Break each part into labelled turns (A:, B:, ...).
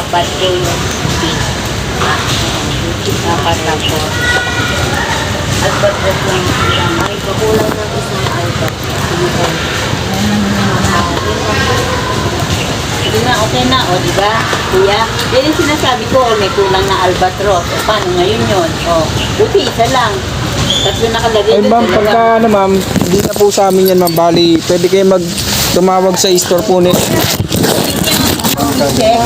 A: apat po yung piece. Apat tapos. Albatros lang lang. Ay, kukulang ng isang albatros. Sige na, okay na, o, di ba? Kuya, yan yung sinasabi ko, may kulang na albatros. O, paano ngayon yun? O, buti, isa lang. Tatlo nakalagay
B: Ay
A: doon,
B: ma'am,
A: dalawa.
B: pagka ano ma'am, hindi na po sa amin yan ma'am. Bali, pwede kayo tumawag sa store po nila.
A: Check.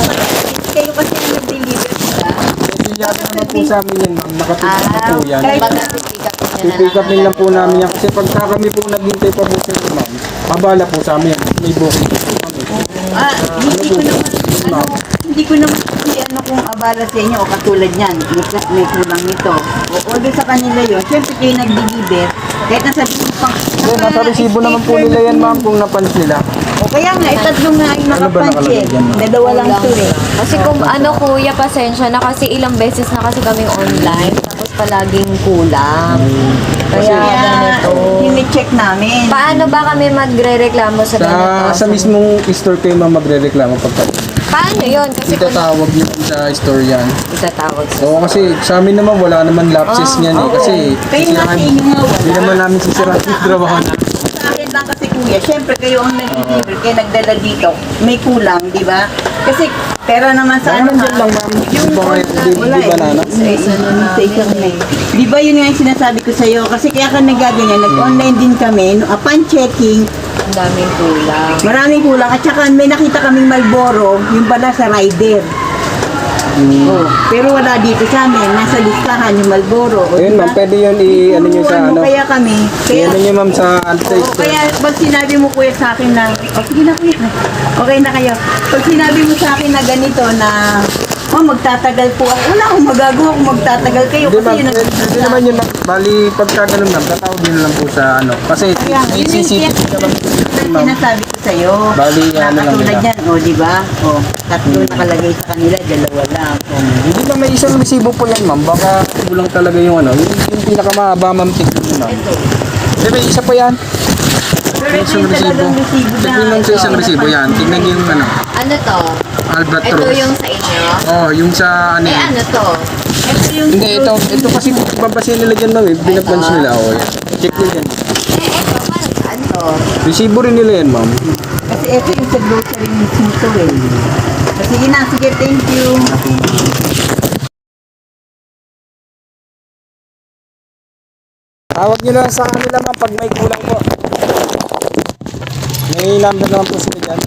A: Kayo kasi ang nag-deliver, diba?
B: Pilihan naman po sa amin yan ma'am. Nakatulog na po yan.
A: Kahit
B: Pipick up lang po namin yan. Kasi pagka kami po naghintay pa po sa inyo ma'am, abala po sa amin yan. May booking po kami.
A: hindi ko naman kasi ano kung abala sa inyo o katulad niyan, may kulang nito. O order sa kanila yun, syempre kayo nag-deliver, kahit nasabi mo pang...
B: Then, nasa resibo naman po nila yan ma'am kung napunch nila.
A: O kaya nga, tatlo nga ay
B: Ano ba
A: nakapunch
B: nakalagay
A: eh.
B: dyan, ma'am?
A: Dalawa lang to eh.
C: Kasi kung ano kuya, pasensya na kasi ilang beses na kasi kaming online tapos palaging kulang. Kaya
A: Kaya,
C: ganito.
A: hini-check namin.
C: Paano ba kami magre-reklamo sa ganito?
B: Sa mismong store kayo ma'am magre-reklamo pagka
C: Paano yun? Kasi kung
B: itatawag nyo sa store yan.
C: itatawag sa...
B: Oo, kasi sa amin naman wala naman lapses niyan eh. Kasi
A: Kayo nga sa inyo nga wala.
B: hindi naman namin sisirahan yung trabaho na.
A: Sa akin lang kasi kuya, syempre kayo ang nag-deliver, kaya nagdala dito, may kulang, di ba? Kasi pera naman sa ano
B: Nandyan lang ma'am.
A: yung
B: Di ba ngayon,
A: wala
B: di banana?
A: Di ba yun nga yung sinasabi ko sa'yo? Kasi kaya ka nagaganyan, nag-online din kami, no, upon checking,
C: Ang daming kulang.
A: maraming kulang. At saka may nakita kaming Malboro, yung pala sa rider. Oh, pero wala dito sa amin, nasa listahan yung Malboro. O,
B: Ayun
A: diba?
B: ma'am, pwede yun ano nyo sa ano.
A: Kaya kami, kaya,
B: I-ano nyo ma'am sa
A: oo, kaya pag sinabi mo kuya sa akin na, sige na kuya, okay na kayo. Pag sinabi mo sa akin na ganito na, magtatagal po ako. Wala akong magagawa kung magtatagal kayo.
B: Hindi
A: Kasi
B: ma'am,
A: yun ang
B: hindi naman yun ma'am. Bali, pagka ganun ma'am, tatawag nyo lang po sa ano. Kasi
A: Kaya,
B: may
A: yun yung
B: CCTV naman po ma'am.
A: sinasabi ko sa'yo.
B: Bali, ano lang
A: Katulad
B: nila.
A: yan, di ba? Tatlo nakalagay sa kanila, dalawa lang.
B: Hindi ba may isang resibo po yan ma'am? Baka kulang talaga yung ano. Yung pinakamahaba ma'am, tignan nyo ma'am. Hindi, may isa pa yan.
A: Pero
B: May
A: ito
B: isang
A: yung talagang resibo na.
B: Tignan nyo sa isang resibo yan. Tignan nyo yung ano.
C: Ano to?
B: Albatros.
C: Ito yung sa inyo?
B: Oh, yung sa ano
C: Eh
B: yan.
C: ano to?
A: Ito yung
B: Hindi, ito kasi babasin nila dyan ma'am eh. Binapunch nila. Oh, yan. Check nyo yan.
C: Eh ito, parang saan to?
B: Resibo rin nila yan ma'am.
A: Kasi ito yung sa grocery mismo to eh. Sige na, sige, thank you.
B: Tawag nyo lang sa kanila ma'am pag may kulang po. May number naman po sila dyan.